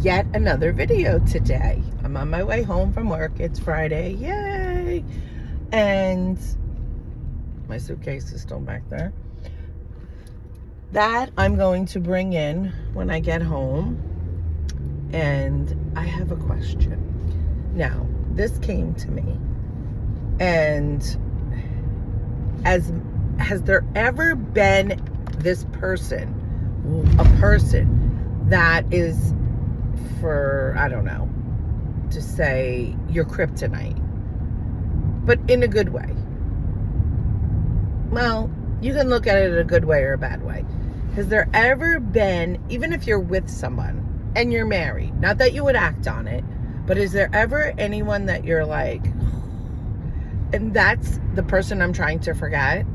yet another video today. I'm on my way home from work. It's Friday. Yay! And my suitcase is still back there. That I'm going to bring in when I get home. And I have a question. Now, this came to me. And has there ever been this person, a person that is, for, I don't know, to say your kryptonite, but in a good way? Well, you can look at it in a good way or a bad way. Has there ever been, even if you're with someone and you're married, not that you would act on it, but is there ever anyone that you're like, and that's the person I'm trying to forget?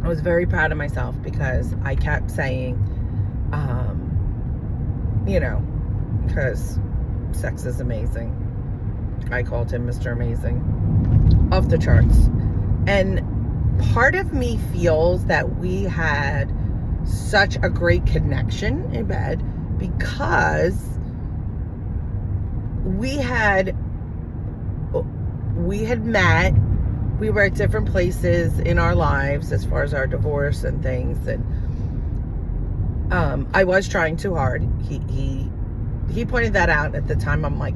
I was very proud of myself because I kept saying, because sex is amazing. I called him Mr. Amazing. Off the charts. And part of me feels that we had such a great connection in bed because we had met. We were at different places in our lives as far as our divorce and things, and I was trying too hard. He pointed that out at the time. I'm like,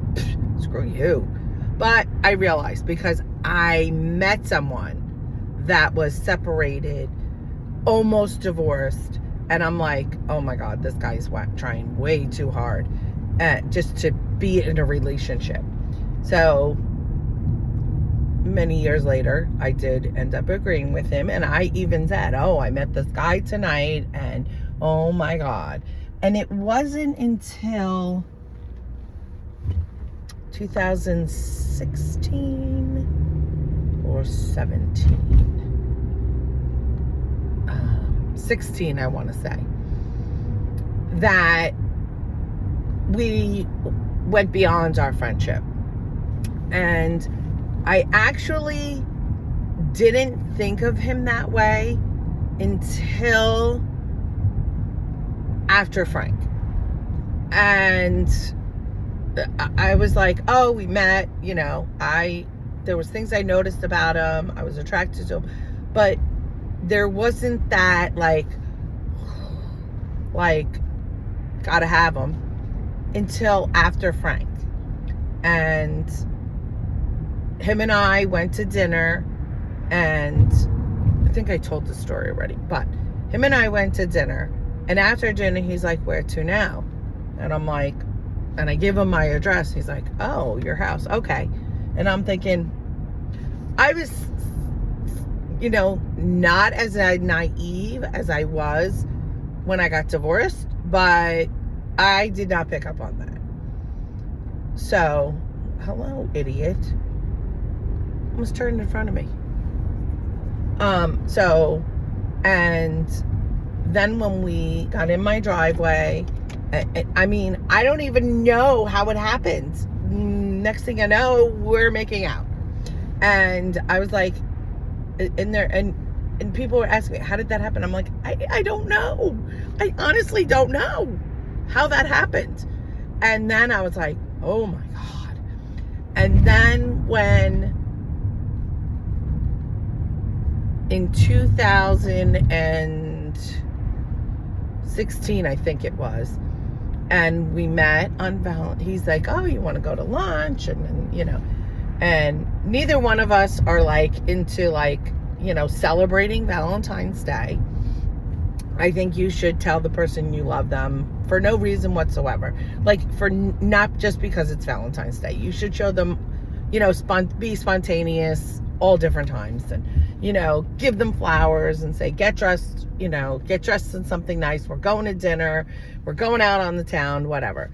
screw you. But I realized because I met someone that was separated, almost divorced, and I'm like, oh my God, this guy's trying way too hard just to be in a relationship. So many years later, I did end up agreeing with him, and I even said, oh, I met this guy tonight, and oh my God. And it wasn't until 2016 or 16, I want to say, that we went beyond our friendship. And I actually didn't think of him that way until after Frank. And I was like, oh, we met, there was things I noticed about him. I was attracted to him, but there wasn't that like gotta have him until after Frank. And him and I went to dinner, and I think I told the story already, but him and I went to dinner, and after dinner, he's like, where to now? And I'm like, and I give him my address. He's like, oh, your house. Okay. And I'm thinking, I was, not as naive as I was when I got divorced, but I did not pick up on that. So, hello, idiot. Almost turned in front of me. And then when we got in my driveway, I don't even know how it happened. Next thing I know, we're making out. And I was like, in there, and people were asking me, how did that happen? I'm like, I don't know. I honestly don't know how that happened. And then I was like, oh my God. And then when in 2016, I think it was, and we met on he's like, oh, you want to go to lunch? And and neither one of us are into celebrating Valentine's Day. I think you should tell the person you love them for no reason whatsoever. Not just because it's Valentine's Day. You should show them, be spontaneous all different times, and, give them flowers and say, get dressed in something nice. We're going to dinner. We're going out on the town, whatever.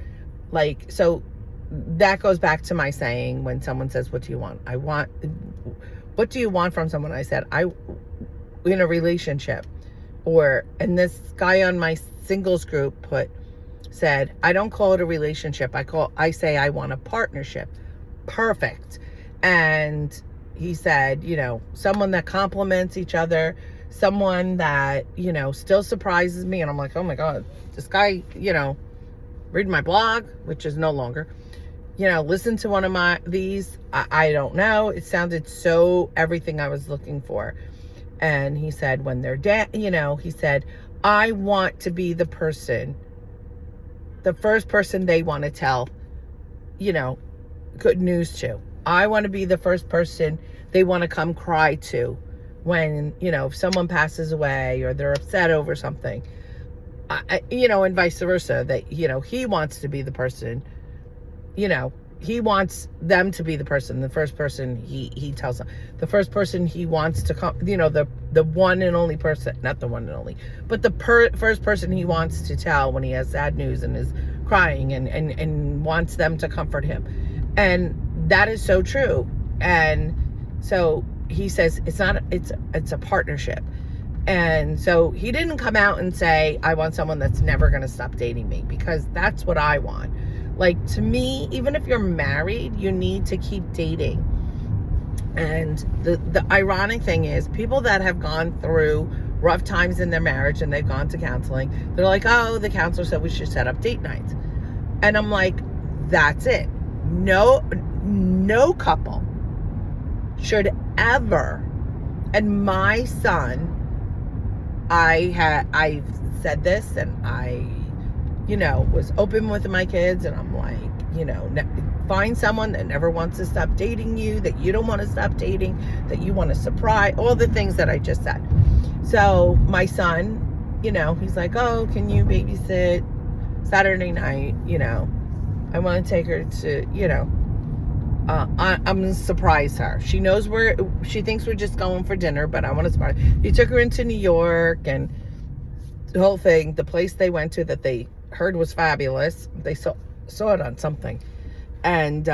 So that goes back to my saying when someone says, what do you want? What do you want from someone? I said, in a relationship. And this guy on my singles group said, I don't call it a relationship. I say I want a partnership. Perfect. And he said, someone that complements each other, someone that, still surprises me. And I'm like, oh my God, this guy, read my blog, which is no longer, listen to one of these. I don't know. It sounded so everything I was looking for. And he said, when they're dead, he said, I want to be the first person they want to tell, good news to. I want to be the first person they want to come cry to when, if someone passes away or they're upset over something, and vice versa, that, he wants to be the person, he wants them to be the first person he tells them, the first person he wants to come, the one and only person, not the one and only, but the first person he wants to tell when he has sad news and is crying and wants them to comfort him. And that is so true. And so he says it's a partnership. And so he didn't come out and say, I want someone that's never going to stop dating me, because that's what I want. Like, to me, even if you're married, you need to keep dating. And the ironic thing is, people that have gone through rough times in their marriage and they've gone to counseling, they're like, oh, the counselor said we should set up date nights. And I'm like, that's it. No couple should ever. And my son, I said this, and I was open with my kids, and I'm like, find someone that never wants to stop dating you, that you don't want to stop dating, that you want to surprise, all the things that I just said. So my son, he's like, oh, can you babysit Saturday night? I want to take her to, I'm going to surprise her. She knows she thinks we're just going for dinner, but I want to surprise her. He took her into New York, and the whole thing, the place they went to that they heard was fabulous. They saw it on something. And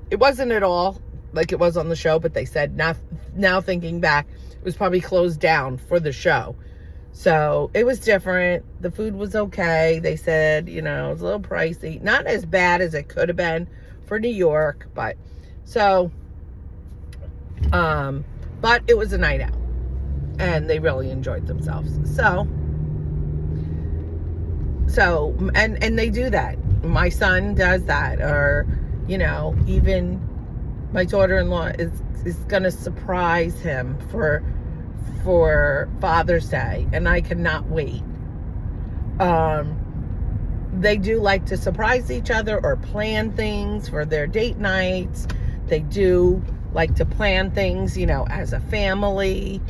it wasn't at all like it was on the show, but they said, now thinking back, it was probably closed down for the show. So it was different. The food was okay. They said, it was a little pricey. Not as bad as it could have been for New York, but so, but it was a night out, and they really enjoyed themselves. So, and they do that. My son does that, or, even my daughter-in-law is going to surprise him for Father's Day, and I cannot wait. They do like to surprise each other or plan things for their date nights. They do like to plan things, as a family,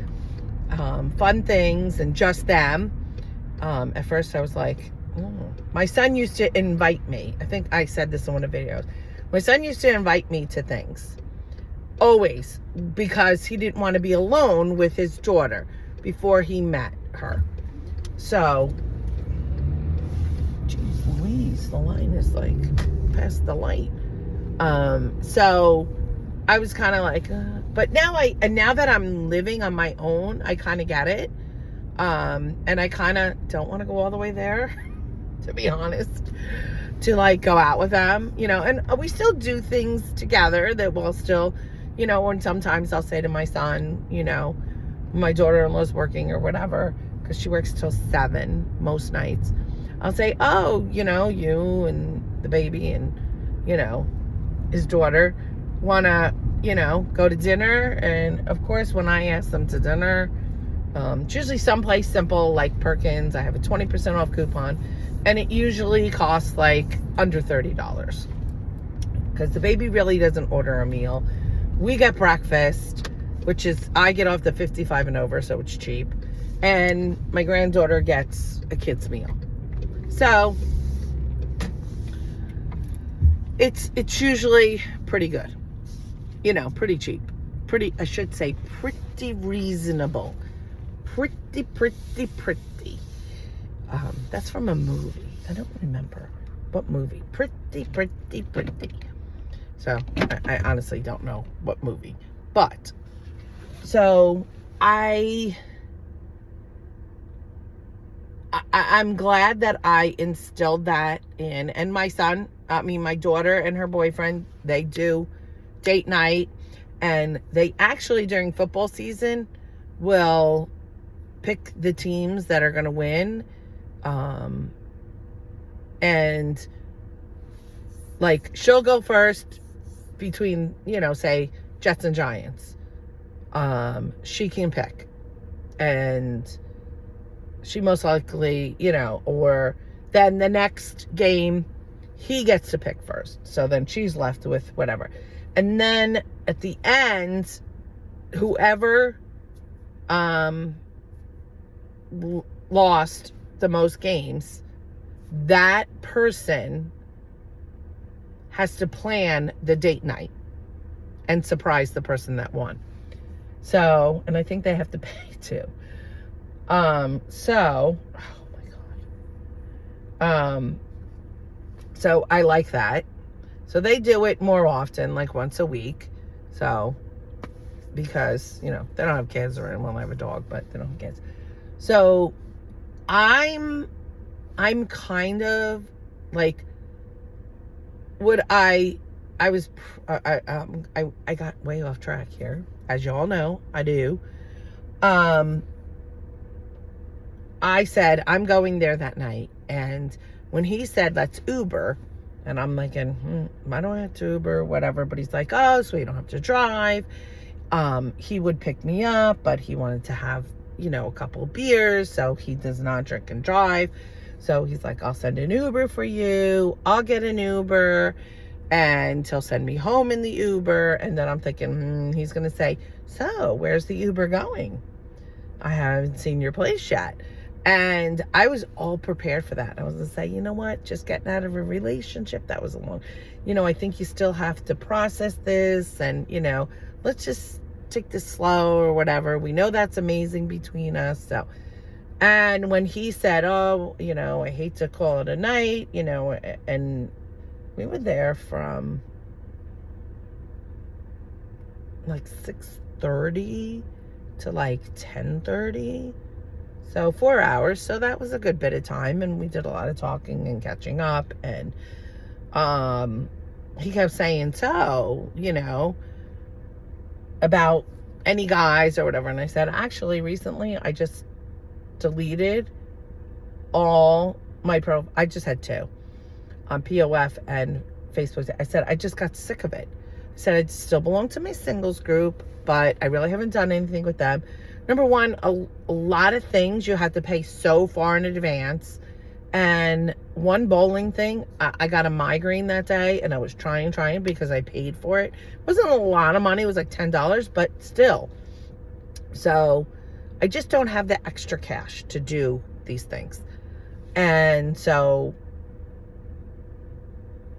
fun things, and just them. At first I was like, my son used to invite me. I think I said this in one of the videos. My son used to invite me to things. Always. Because he didn't want to be alone with his daughter before he met her. So, geez Louise, the line is like past the light. So I was kind of like, but now that I'm living on my own, I kind of get it. And I kind of don't want to go all the way there, to be honest, to like go out with them, and we still do things together that will still, and sometimes I'll say to my son, my daughter-in-law's working or whatever, because she works till 7 most nights. I'll say, oh, you and the baby and, his daughter want to, go to dinner. And of course, when I ask them to dinner, it's usually someplace simple like Perkins. I have a 20% off coupon, and it usually costs like under $30, because the baby really doesn't order a meal. We get breakfast, which is, I get off the 55 and over, so it's cheap. And my granddaughter gets a kid's meal. So it's usually pretty good. Pretty cheap. I should say pretty reasonable. Pretty. That's from a movie. I don't remember what movie. Pretty. So I honestly don't know what movie, but so I'm glad that I instilled that in. And my daughter and her boyfriend, they do date night, and they actually during football season will pick the teams that are going to win. And like, she'll go first between, say, Jets and Giants. She can pick. And she most likely, or then the next game, he gets to pick first. So then she's left with whatever. And then at the end, whoever lost the most games, that person has to plan the date night and surprise the person that won. So, and I think they have to pay too. So, oh my God. So I like that. So they do it more often, like once a week. So, because, they don't have kids, or well, I have a dog, but they don't have kids. So I'm kind of like, I got way off track here. As you all know, I do. I said, I'm going there that night. And when he said, let's Uber, and I'm thinking, I don't have to Uber, whatever. But he's like, oh, so you don't have to drive. He would pick me up, but he wanted to have, a couple of beers. So he does not drink and drive. So he's like, I'll send an Uber for you. I'll get an Uber. And he'll send me home in the Uber. And then I'm thinking, he's going to say, so where's the Uber going? I haven't seen your place yet. And I was all prepared for that. I was going to say, you know what? Just getting out of a relationship, that was a long, I think you still have to process this. And, let's just take this slow or whatever. We know that's amazing between us. So, and when he said, oh, I hate to call it a night, and we were there from like 6:30 to like 10:30. So 4 hours. So that was a good bit of time. And we did a lot of talking and catching up. And he kept saying, so, about any guys or whatever. And I said, actually, recently, I just deleted all my I just had 2 on POF and Facebook. I said, I just got sick of it. I said, I still belong to my singles group, but I really haven't done anything with them. Number one, a lot of things you have to pay so far in advance. And one bowling thing, I got a migraine that day, and I was trying because I paid for it. It wasn't a lot of money. It was like $10, but still. So I just don't have the extra cash to do these things. And so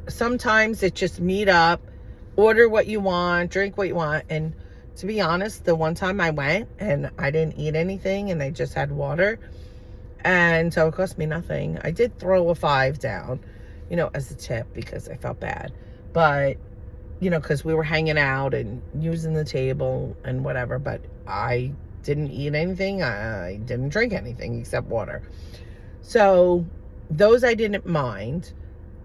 sometimes it's just meet up, order what you want, drink what you want. And to be honest, the one time I went and I didn't eat anything and I just had water, and so it cost me nothing. I did throw a $5 down, as a tip because I felt bad. But, because we were hanging out and using the table and whatever, but I didn't eat anything. I didn't drink anything except water. So those I didn't mind.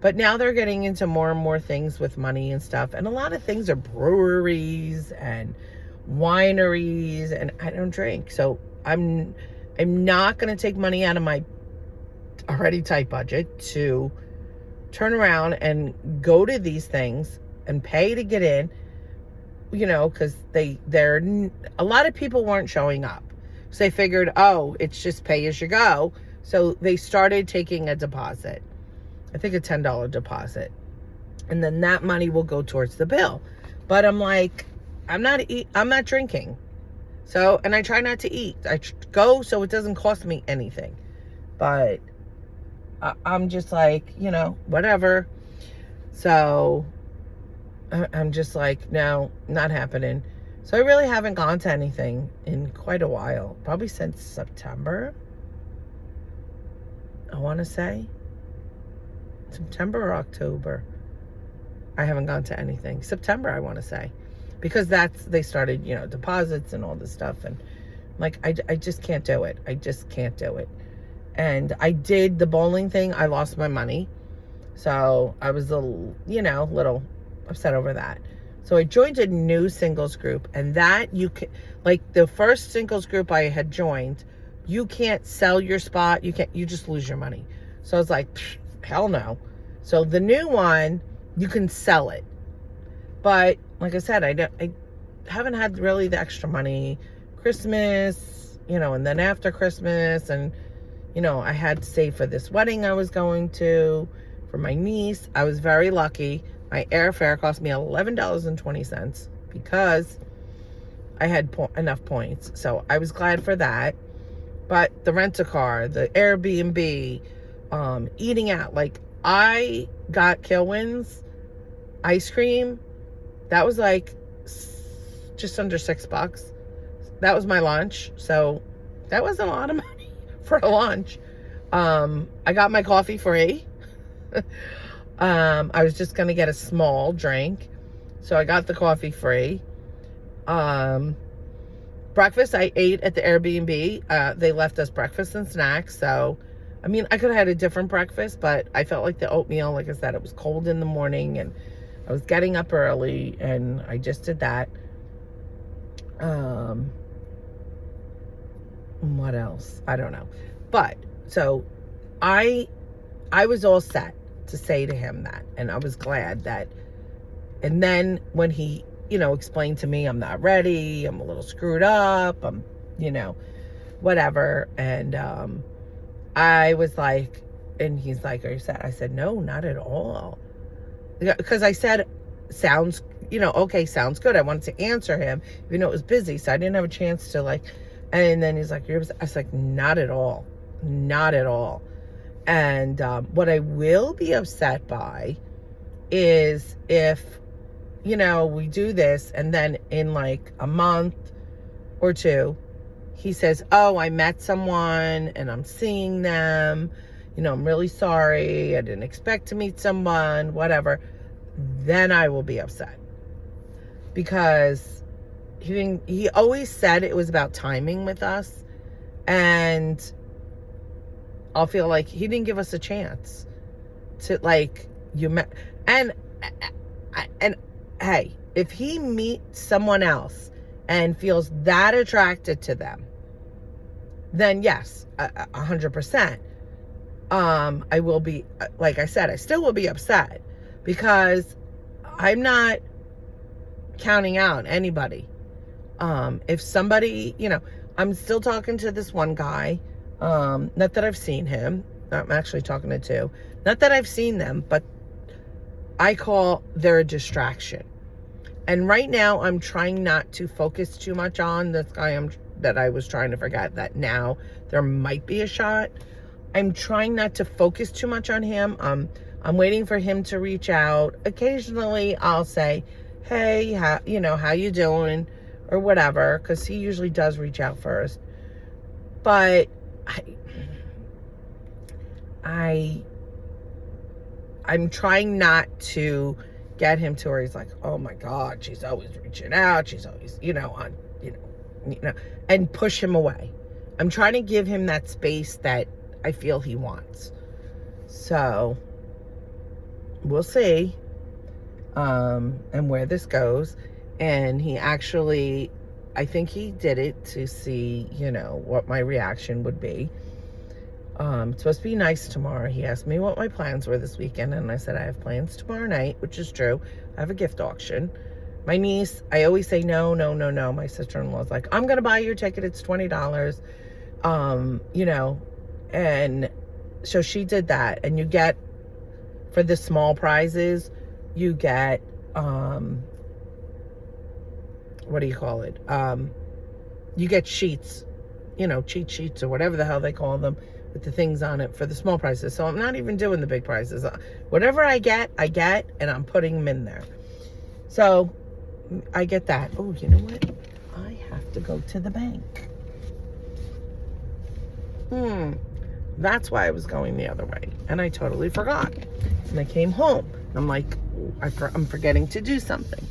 But now they're getting into more and more things with money and stuff. And a lot of things are breweries and wineries, and I don't drink. So I'm not going to take money out of my already tight budget to turn around and go to these things and pay to get in, because they're a lot of people weren't showing up. So they figured, oh, it's just pay as you go. So they started taking a deposit. I think a $10 deposit. And then that money will go towards the bill. But I'm like, I'm not drinking. So, and I try not to eat. I go so it doesn't cost me anything. But I'm just like, whatever. So I'm just like, no, not happening. So I really haven't gone to anything in quite a while. Probably since September, I want to say. September or October. I haven't gone to anything. September, I want to say. Because they started, deposits and all this stuff. And like, I just can't do it. I just can't do it. And I did the bowling thing. I lost my money. So I was little upset over that. So I joined a new singles group, and that you can, like the first singles group I had joined, you can't sell your spot. You just lose your money. So I was like, hell no. So the new one, you can sell it. But like I said, I haven't had really the extra money. Christmas, and then after Christmas, and I had to save for this wedding I was going to for my niece. I was very lucky. My airfare cost me $11.20 because I had enough points. So I was glad for that. But the rent-a-car, the Airbnb, eating out, like I got Kilwin's ice cream. That was like just under $6. That was my lunch. So that was a lot of money for a lunch. I got my coffee free. I was just going to get a small drink. So I got the coffee free. Breakfast I ate at the Airbnb. They left us breakfast and snacks. So, I mean, I could have had a different breakfast, but I felt like the oatmeal, like I said, it was cold in the morning and I was getting up early and I just did that. What else? I don't know. But, so I was all set to say to him that, and I was glad that, and then when he, explained to me, I'm not ready, I'm a little screwed up, I'm, whatever, and, I was like, and he's like, are you sad? I said, no, not at all, because I said, sounds, okay, sounds good. I wanted to answer him, even though it was busy, so I didn't have a chance to, like, and then he's like, I was like, not at all, not at all. And what I will be upset by is if, we do this and then in like a month or two, he says, oh, I met someone and I'm seeing them. I'm really sorry. I didn't expect to meet someone, whatever. Then I will be upset. Because he always said it was about timing with us. And I'll feel like he didn't give us a chance to, like, and hey, if he meets someone else and feels that attracted to them, then yes, 100%. I will be, like I said, I still will be upset because I'm not counting out anybody. If somebody, I'm still talking to this one guy. Not that I've seen him. I'm actually talking to two. Not that I've seen them, but I call they're a distraction. And right now I'm trying not to focus too much on this guy that I was trying to forget that now there might be a shot. I'm trying not to focus too much on him. I'm waiting for him to reach out. Occasionally I'll say, hey, how you doing? Or whatever, because he usually does reach out first. But I'm trying not to get him to where he's like, oh my God, she's always reaching out. She's always, and push him away. I'm trying to give him that space that I feel he wants. So we'll see, and where this goes. And he actually, I think he did it to see, what my reaction would be. It's supposed to be nice tomorrow. He asked me what my plans were this weekend, and I said I have plans tomorrow night, which is true. I have a gift auction. My niece, I always say no. My sister-in-law's like, I'm gonna buy your ticket, it's $20. And so she did that. And you get, for the small prizes, you get what do you call it? You get sheets, cheat sheets or whatever the hell they call them, with the things on it for the small prizes. So I'm not even doing the big prizes. Whatever I get, and I'm putting them in there. So I get that. Oh, you know what? I have to go to the bank. That's why I was going the other way. And I totally forgot. And I came home. I'm like, I'm forgetting to do something.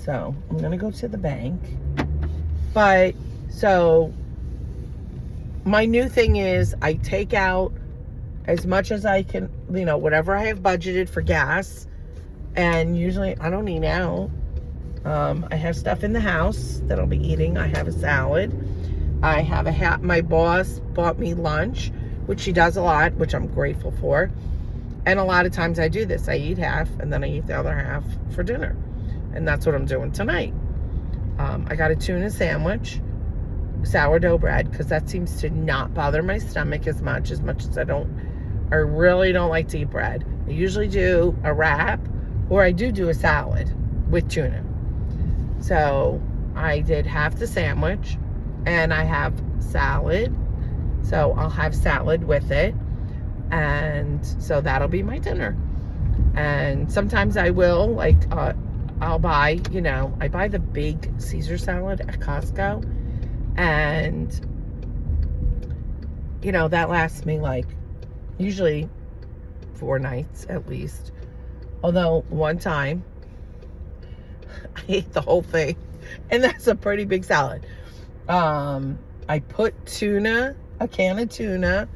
So I'm going to go to the bank. But, so my new thing is I take out as much as I can, whatever I have budgeted for gas. And usually I don't eat out. I have stuff in the house that I'll be eating. I have a salad. I have my boss bought me lunch, which she does a lot, which I'm grateful for. And a lot of times I do this. I eat half and then I eat the other half for dinner. And that's what I'm doing tonight. I got a tuna sandwich, sourdough bread, because that seems to not bother my stomach as much as I really don't like to eat bread. I usually do a wrap, or I do a salad with tuna. So I did half the sandwich, and I have salad. So I'll have salad with it. And so that'll be my dinner. And sometimes I will, like, I'll buy, I buy the big Caesar salad at Costco. And, that lasts me, like, usually 4 nights at least. Although one time I ate the whole thing, and that's a pretty big salad. I put a can of tuna,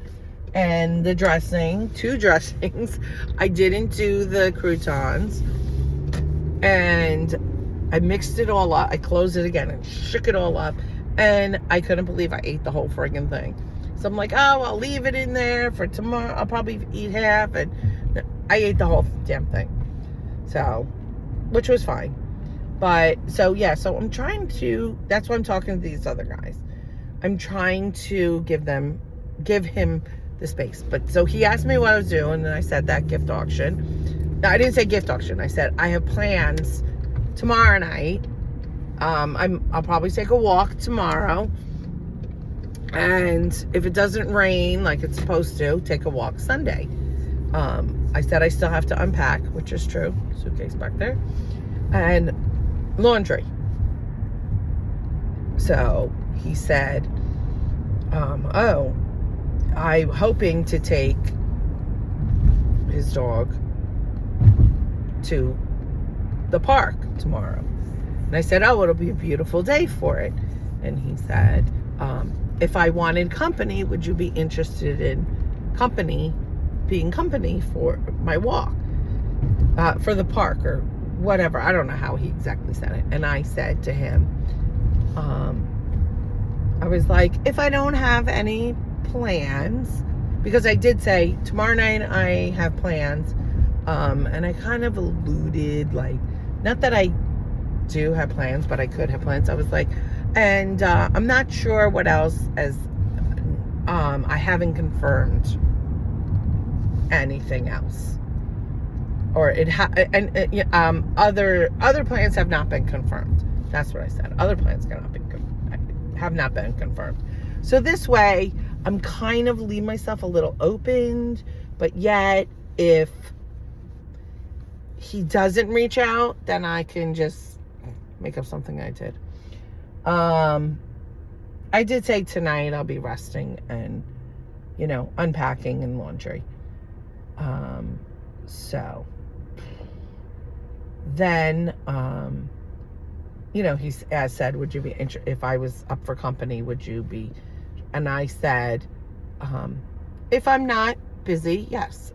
and the dressing, 2 dressings. I didn't do the croutons, and I mixed it all up. I closed it again and shook it all up, and I couldn't believe I ate the whole friggin' thing. So I'm like, oh, I'll leave it in there for tomorrow. I'll probably eat half, and I ate the whole damn thing. So, which was fine. But, so I'm trying to, that's why I'm talking to these other guys. I'm trying to give him the space. But, so he asked me what I was doing, and I said that gift auction. No, I didn't say gift auction. I said, I have plans tomorrow night. I'll probably take a walk tomorrow. And if it doesn't rain like it's supposed to, take a walk Sunday. I said I still have to unpack, which is true. Suitcase back there. And laundry. So he said, I'm hoping to take his dog to the park tomorrow. And I said, it'll be a beautiful day for it. And he said, if I wanted company, would you be interested in being company for my walk, for the park or whatever? I don't know how he exactly said it. And I said to him, I was like, if I don't have any plans, because I did say tomorrow night I have plans, and I kind of alluded, like, not that I do have plans, but I could have plans. I was like, and I'm not sure what else, as I haven't confirmed anything else, or other plans have not been confirmed. That's what I said. Other plans have not been confirmed. So this way, I'm kind of leave myself a little open, but yet if he doesn't reach out, then I can just make up something I did. I did say tonight I'll be resting and, unpacking and laundry. So then, he said, would you be interested, if I was up for company, would you be? And I said, if I'm not busy, yes.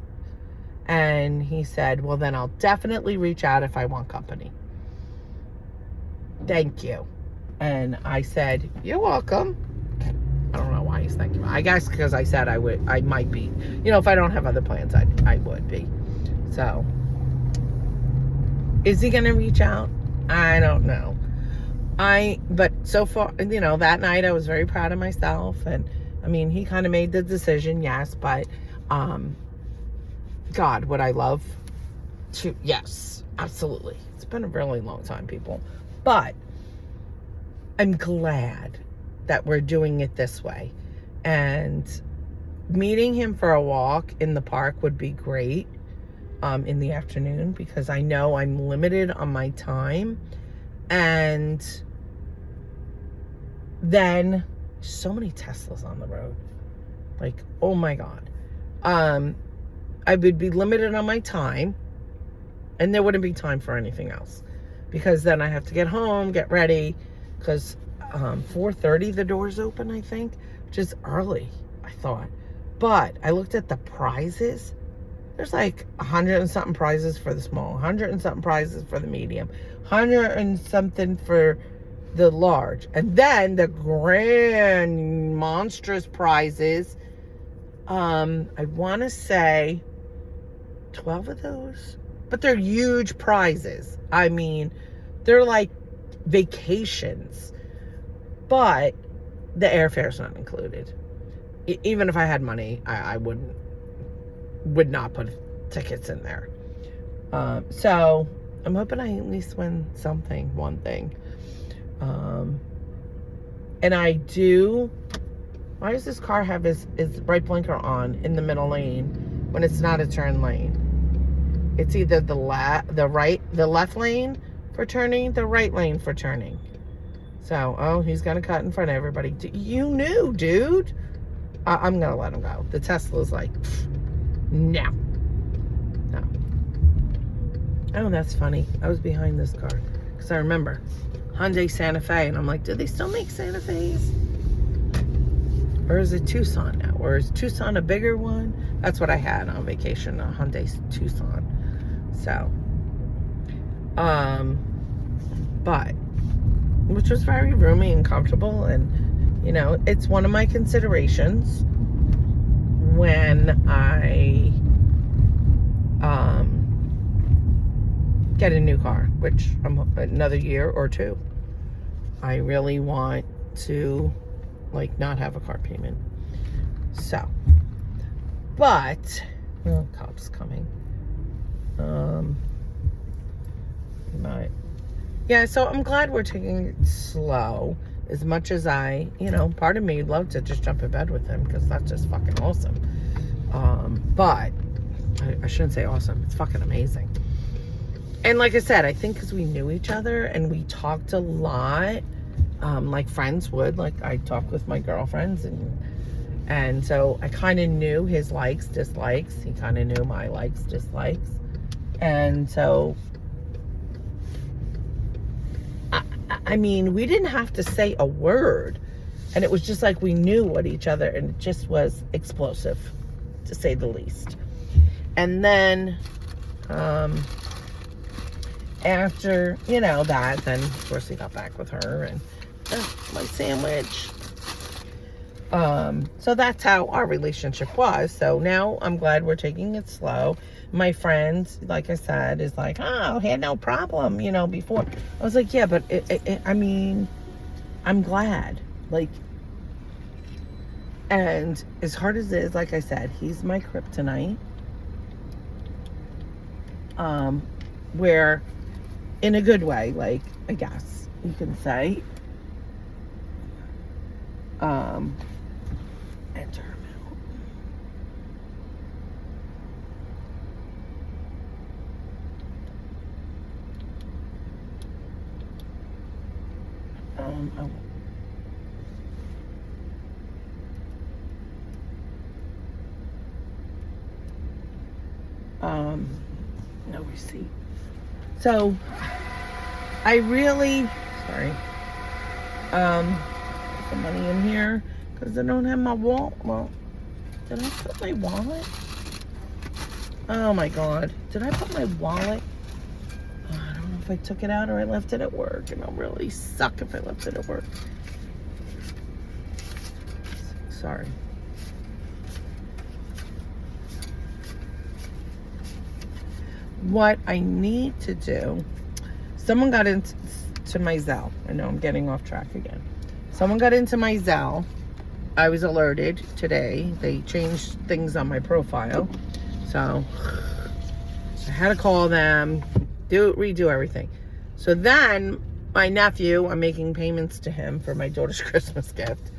And he said, well, then I'll definitely reach out if I want company. Thank you. And I said, you're welcome. I don't know why he's thanking me. I guess because I said I might be. If I don't have other plans, I would be. So, is he going to reach out? I don't know. But so far, that night I was very proud of myself. And, he kind of made the decision, yes. But, God, would I love to? Yes, absolutely. It's been a really long time, people. But I'm glad that we're doing it this way. And meeting him for a walk in the park would be great in the afternoon, because I know I'm limited on my time. And then so many Teslas on the road. Like, oh my God. I would be limited on my time, and there wouldn't be time for anything else, because then I have to get home, get ready, because 4:30 the doors open, I think, which is early, I thought. But I looked at the prizes. There's like 100 and something prizes for the small, 100 and something prizes for the medium, 100 and something for the large, and then the grand monstrous prizes. I want to say 12 of those. But they're huge prizes. I mean, they're like vacations. But the airfare's not included. Even if I had money, I would not put tickets in there. So I'm hoping I at least win something, one thing. And I do. Why does this car have his right blinker on in the middle lane when it's not a turn lane? It's either the left lane for turning, the right lane for turning. So, oh, he's gonna cut in front of everybody. You knew, dude. I'm gonna let him go. The Tesla's like, no. Oh, that's funny. I was behind this car because I remember Hyundai Santa Fe, and I'm like, do they still make Santa Fe's? Or is it Tucson now? Or is Tucson a bigger one? That's what I had on vacation, a Hyundai Tucson. So, but, which was very roomy and comfortable, and, you know, it's one of my considerations when I, get a new car, which I'm another year or two. I really want to, like, not have a car payment. So, but, oh, cops coming. But, yeah, so I'm glad we're taking it slow. As much as I, you know, part of me would love to just jump in bed with him because that's just fucking awesome. But I shouldn't say awesome. It's fucking amazing. And like I said, I think because we knew each other and we talked a lot, like friends would. Like I talk with my girlfriends, and so I kind of knew his likes, dislikes. He kind of knew my likes, dislikes. And so, I mean, we didn't have to say a word. And it was just like we knew what each other, and it just was explosive, to say the least. And then, after, you know, that, then of course he got back with her and my sandwich. So that's how our relationship was. So now I'm glad we're taking it slow. My friend, like I said, is like, oh, had no problem, you know, before. I was like, yeah, but I mean, I'm glad. Like, and as hard as it is, like I said, he's my kryptonite. Where, in a good way, like, I guess you can say. Enter no receipt. So I really, sorry, put the money in here because I don't have my wallet. Well, did I put my wallet? Oh my God, did I put my wallet? Oh, I don't know if I took it out or I left it at work, and I'll really suck if I left it at work. Sorry. What I need to do, someone got into my Zelle. I know I'm getting off track again. Someone got into my Zelle. I was alerted today. They changed things on my profile. So I had to call them, redo everything. So then my nephew, I'm making payments to him for my daughter's Christmas gift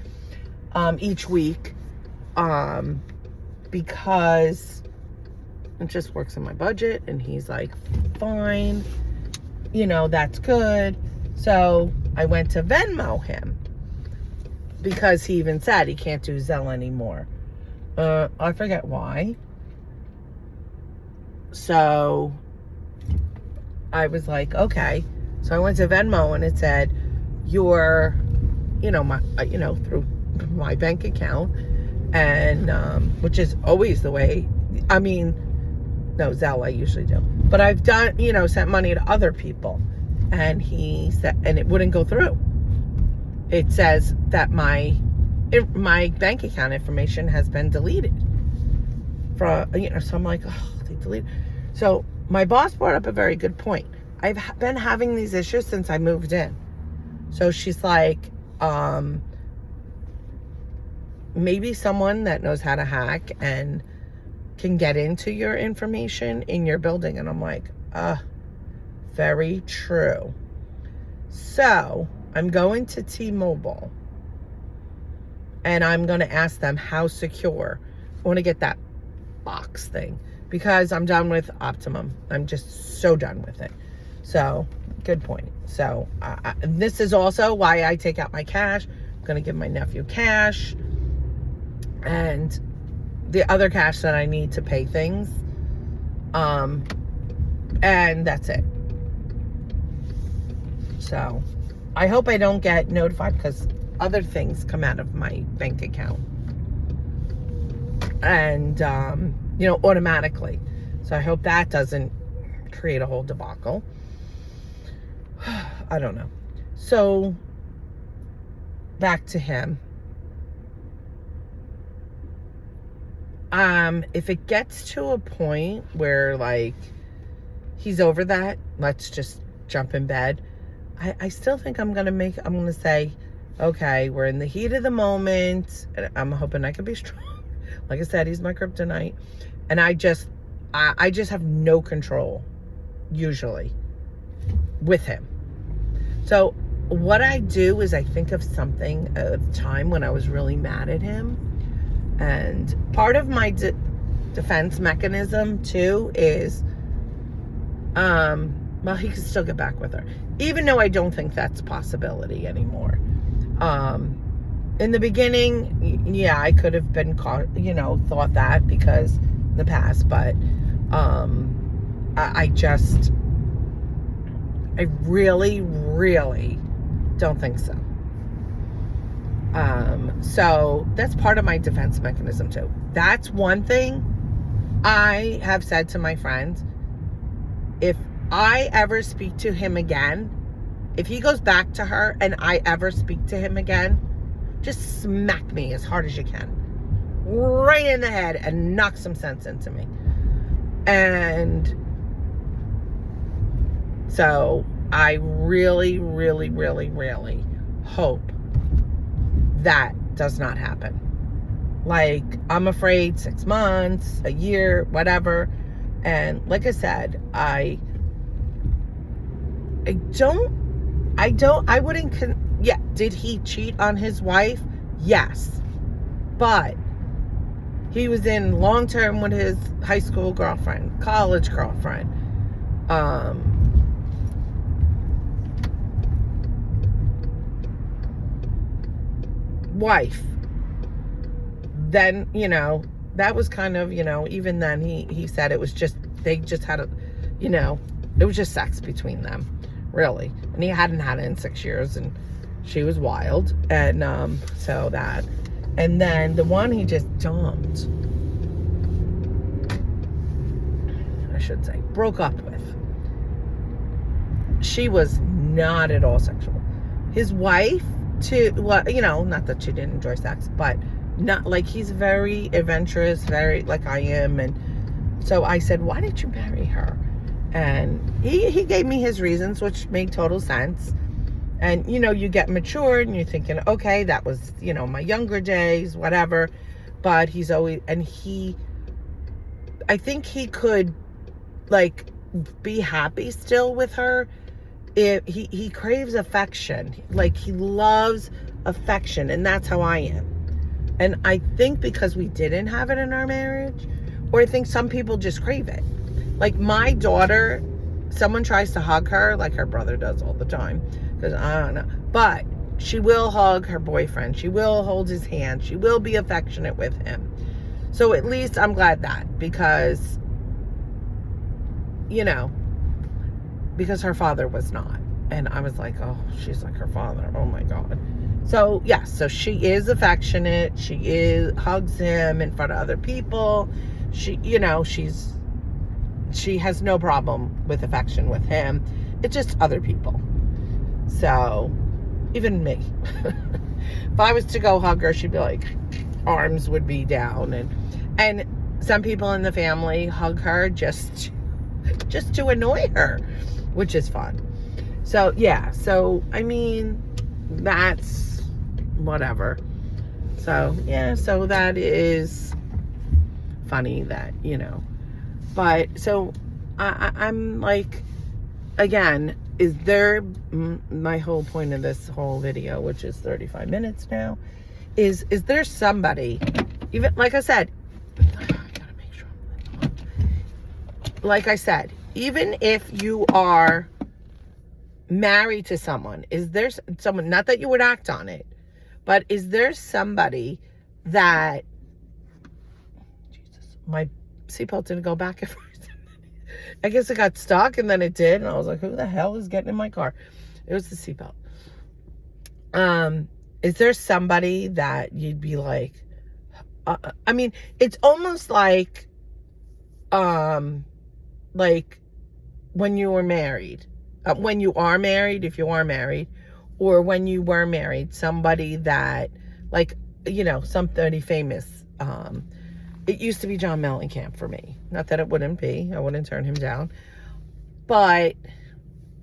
each week because it just works in my budget. And he's like, fine, you know, that's good. So I went to Venmo him because he even said he can't do Zelle anymore. I forget why. So I was like, okay. So I went to Venmo and it said, your, you know, my, you know, through my bank account, and which is always the way. I mean, no, Zelle I usually do, but I've done, you know, sent money to other people, and he said, and it wouldn't go through. It says that my bank account information has been deleted. You know, so I'm like, oh, they delete. So my boss brought up a very good point. I've been having these issues since I moved in. So she's like, maybe someone that knows how to hack and can get into your information in your building. And I'm like, very true. So I'm going to T-Mobile and I'm going to ask them how secure. I want to get that box thing because I'm done with Optimum. I'm just so done with it. So good point. So this is also why I take out my cash. I'm going to give my nephew cash and the other cash that I need to pay things. And that's it. So I hope I don't get notified because other things come out of my bank account. And, automatically. So I hope that doesn't create a whole debacle. I don't know. So back to him. If it gets to a point where like he's over that, let's just jump in bed. I still think I'm going to say, okay, we're in the heat of the moment. And I'm hoping I can be strong. Like I said, he's my kryptonite. And I just have no control, usually, with him. So what I do is I think of something at the time when I was really mad at him. And part of my defense mechanism, too, is, he can still get back with her. Even though I don't think that's a possibility anymore. In the beginning, yeah, I could have been thought that because in the past, but I really, really don't think so. So that's part of my defense mechanism too. That's one thing I have said to my friends. If I ever speak to him again, if he goes back to her and I ever speak to him again, just smack me as hard as you can. Right in the head and knock some sense into me. And so I really, really, really, really hope that does not happen. Like, I'm afraid 6 months, a year, whatever. And like I said, I wouldn't, did he cheat on his wife? Yes. But he was in long-term with his high school girlfriend, college girlfriend. Wife. Then, that was kind of, even then he said it was just, they just had it was just sex between them, really. And he hadn't had it in 6 years, and she was wild. And so that. And then the one he just dumped, I should say, broke up with. She was not at all sexual. His wife, too, well, not that she didn't enjoy sex, but not like, he's very adventurous, very like I am. And so I said, why did you marry her? And he gave me his reasons, which made total sense. And, you get matured and you're thinking, okay, that was, my younger days, whatever. But he's always, and I think he could, like, be happy still with her. If he craves affection. Like, he loves affection. And that's how I am. And I think because we didn't have it in our marriage, or I think some people just crave it. Like, my daughter, someone tries to hug her, like her brother does all the time. Because I don't know. But she will hug her boyfriend. She will hold his hand. She will be affectionate with him. So at least I'm glad that. Because, because her father was not. And I was like, oh, she's like her father. Oh, my God. So, yes. So she is affectionate. She hugs him in front of other people. She has no problem with affection with him. It's just other people. So, even me. If I was to go hug her, she'd be like, arms would be down. And some people in the family hug her just to annoy her, which is fun. So yeah, so I mean, that's whatever. So yeah, so that is funny that, you know. But so I'm like, again, is there, my whole point of this whole video, which is 35 minutes now, is there somebody, even like I said, I gotta make sure I'm on. Like I said, even if you are married to someone, is there someone, not that you would act on it, but is there somebody that, Jesus, my seatbelt didn't go back at first. I guess it got stuck and then it did. And I was like, who the hell is getting in my car? It was the seatbelt. Is there somebody that you'd be like, I mean, it's almost like when you were married, when you are married, if you are married, or when you were married, somebody that, like, you know, somebody famous. It used to be John Mellencamp for me. Not that it wouldn't be. I wouldn't turn him down. But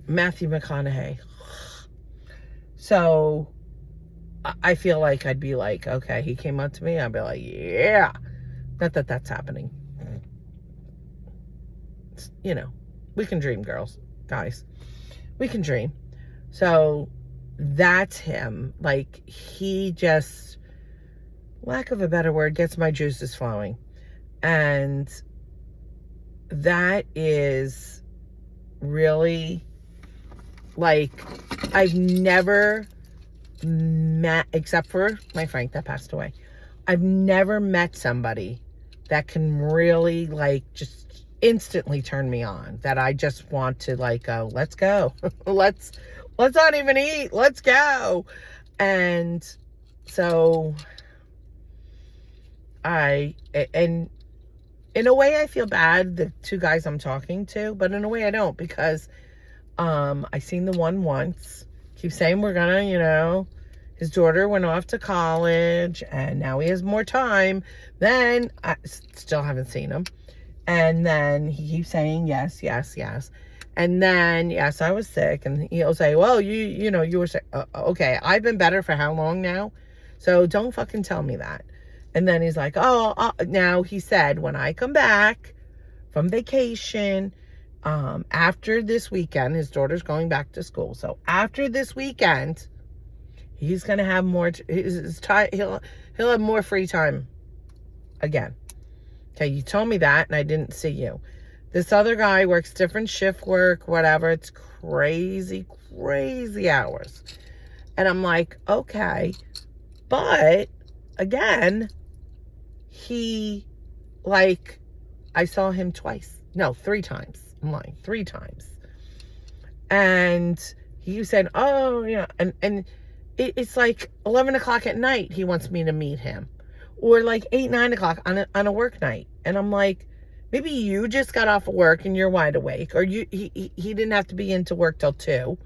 Matthew McConaughey. So I feel like I'd be like, okay, he came up to me. I'd be like, yeah. Not that that's happening. You know, we can dream, girls, guys. We can dream. So that's him. Like, he just, lack of a better word, gets my juices flowing. And that is really, like, I've never met, except for my Frank that passed away, I've never met somebody that can really, like, just instantly turn me on, that I just want to, like, go, let's go. let's not even eat, let's go. And so and in a way I feel bad, the two guys I'm talking to, but in a way I don't, because I seen the one once, keep saying we're gonna, you know, his daughter went off to college and now he has more time. Then I still haven't seen him. And then he keeps saying yes, yes, yes. And then, yes, I was sick. And he'll say, well, you know, you were sick. Okay, I've been better for how long now? So don't fucking tell me that. And then he's like, now he said, when I come back from vacation, after this weekend, his daughter's going back to school. So after this weekend, he's going to have more, he'll have more free time again. Okay, you told me that and I didn't see you. This other guy works different shift work, whatever. It's crazy, crazy hours. And I'm like, okay. But again, he, like, I saw him twice. No, 3 times. I'm lying, 3 times. And he said, oh, yeah. And it's like 11 o'clock at night he wants me to meet him. Or like 8, 9 o'clock on a work night. And I'm like, maybe you just got off of work and you're wide awake. Or he didn't have to be into work till 2.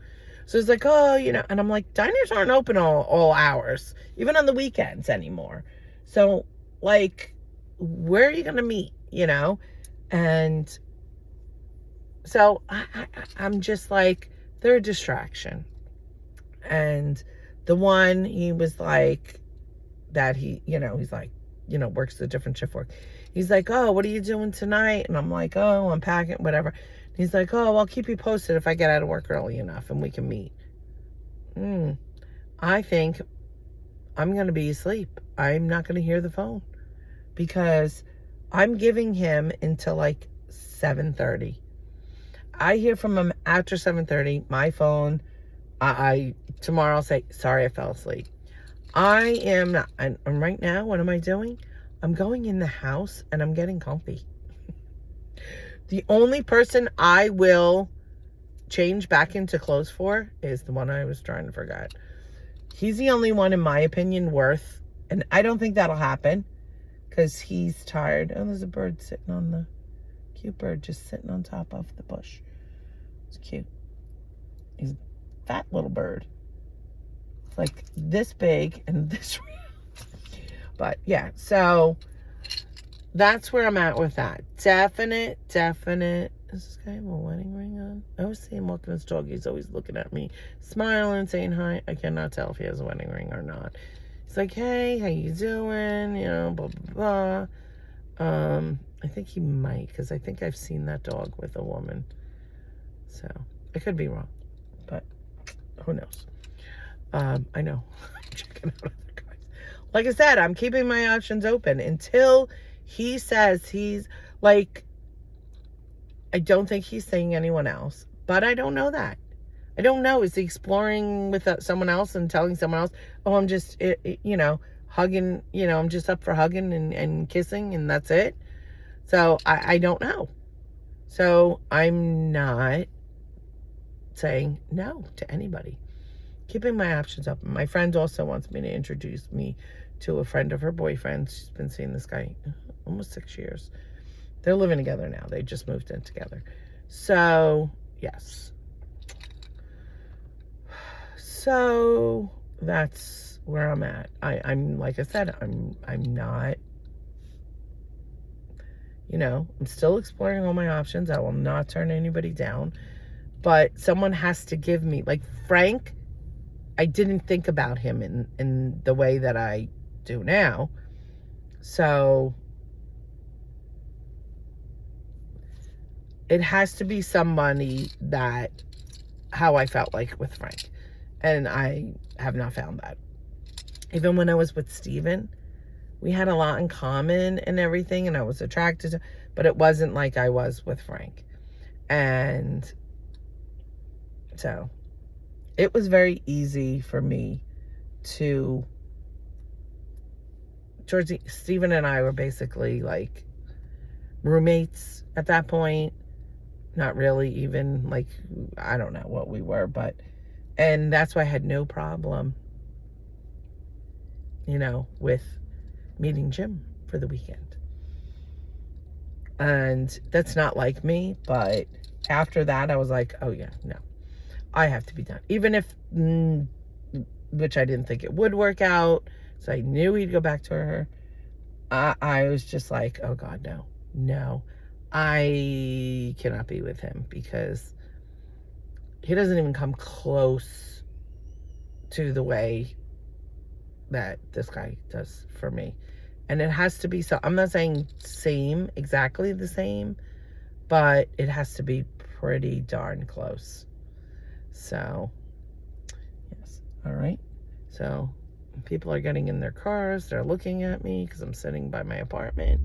So it's like, oh, you know. And I'm like, diners aren't open all hours, even on the weekends anymore. So, like, where are you going to meet, you know? And so I'm just like, they're a distraction. And the one, he was like, that he, you know, he's like, you know, works a different shift work. He's like, oh, what are you doing tonight? And I'm like, oh, I'm packing, whatever. He's like, oh, I'll keep you posted if I get out of work early enough and we can meet. I think I'm going to be asleep. I'm not going to hear the phone because I'm giving him until like 7:30. I hear from him after 7:30. My phone, tomorrow I'll say, sorry, I fell asleep. I am not, and right now, what am I doing? I'm going in the house and I'm getting comfy. The only person I will change back into clothes for is the one I was trying to forget. He's the only one, in my opinion, worth, and I don't think that'll happen because he's tired. Oh, there's a bird sitting on the, cute bird just sitting on top of the bush. It's cute. He's a fat little bird. Like this big and this. But yeah, so that's where I'm at with that. Definite. Does this guy have a wedding ring on? I always see him walking his dog. He's always looking at me, smiling, saying hi. I cannot tell if he has a wedding ring or not. He's like, hey, how you doing? You know, blah, blah, blah. I think he might, because I think I've seen that dog with a woman. So, I could be wrong, but who knows? I know. I'm checking out other guys. Like I said, I'm keeping my options open until he says he's, like, I don't think he's saying anyone else, but I don't know that. I don't know. Is he exploring with someone else and telling someone else, oh, I'm just, you know, hugging, you know, I'm just up for hugging and kissing and that's it? So I don't know. So I'm not saying no to anybody. Keeping my options open. My friend also wants me to introduce me to a friend of her boyfriend. She's been seeing this guy almost 6 years. They're living together now. They just moved in together. So, yes. So, that's where I'm at. I'm like I said, I'm not, you know, I'm still exploring all my options. I will not turn anybody down. But someone has to give me, like Frank, I didn't think about him in the way that I do now. So, it has to be somebody that, how I felt like with Frank. And I have not found that. Even when I was with Steven, we had a lot in common and everything, and I was attracted to, but it wasn't like I was with Frank. And so, it was very easy for me to, Steven and I were basically like roommates at that point. Not really even, like, I don't know what we were, but, and that's why I had no problem, you know, with meeting Jim for the weekend. And that's not like me, but after that, I was like, oh yeah, no, I have to be done. Even if, which I didn't think it would work out, so I knew he'd go back to her. I was just like, oh God, no. I cannot be with him because he doesn't even come close to the way that this guy does for me. And it has to be, so I'm not saying exactly the same, but it has to be pretty darn close. So, yes. All right. So, people are getting in their cars. They're looking at me because I'm sitting by my apartment.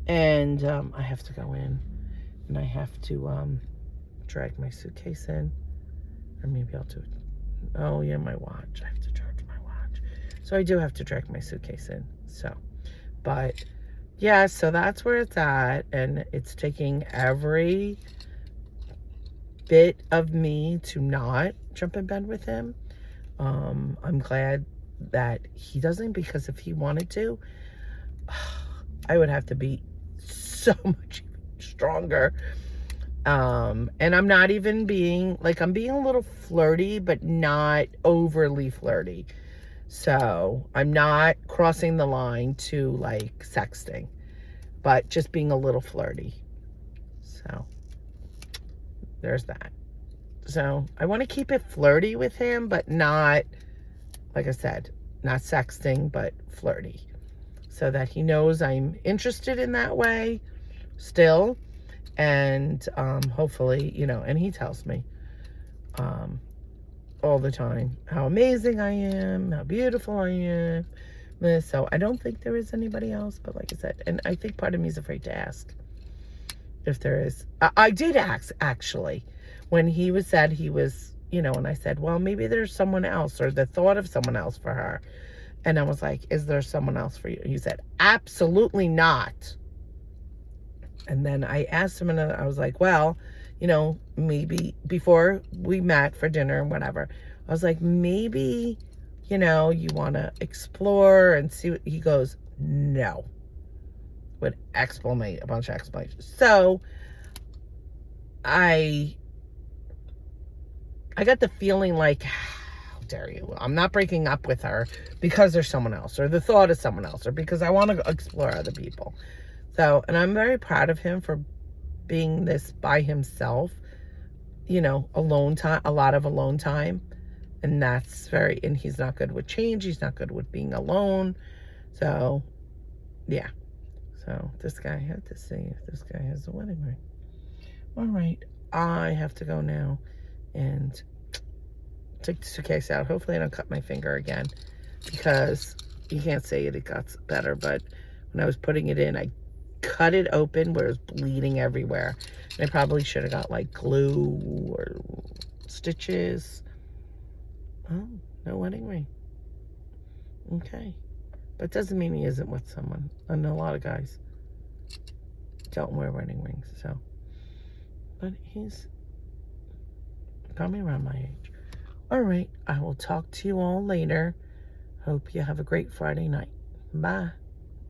And I have to go in, and I have to drag my suitcase in, or maybe I'll do it. Oh yeah, my watch. I have to charge my watch, so I do have to drag my suitcase in. So, but yeah, so that's where it's at, and it's taking every bit of me to not jump in bed with him. I'm glad that he doesn't, because if he wanted to, I would have to be so much stronger. And I'm not even being, like, I'm being a little flirty, but not overly flirty. So I'm not crossing the line to, like, sexting, but just being a little flirty. So there's that. So I want to keep it flirty with him, but not, like I said, not sexting, but flirty. So that he knows I'm interested in that way still. And hopefully, you know, and he tells me all the time how amazing I am, how beautiful I am. So I don't think there is anybody else, but like I said, and I think part of me is afraid to ask if there is. I did ask, actually, when he said he was, you know, and I said, well, maybe there's someone else, or the thought of someone else for her. And I was like, is there someone else for you? He said, absolutely not. And then I asked him, and I was like, well, you know, maybe before we met for dinner and whatever, I was like, maybe, you know, you want to explore and see what he goes, no. Would exclamate, a bunch of exclamations. So I got the feeling like, how dare you? I'm not breaking up with her because there's someone else, or the thought of someone else, or because I want to explore other people. So, and I'm very proud of him for being this by himself, alone time, a lot of alone time. And and he's not good with change. He's not good with being alone. So, yeah. So, this guy had to see if this guy has a wedding ring. All right. I have to go now and take the suitcase out. Hopefully I don't cut my finger again, because you can't say it got better, but when I was putting it in, I cut it open where it was bleeding everywhere. And I probably should have got like glue or stitches. Oh, no wedding ring. Okay. But doesn't mean he isn't with someone. I know a lot of guys don't wear wedding rings, so. But he's probably around my age. All right, I will talk to you all later. Hope you have a great Friday night. Bye.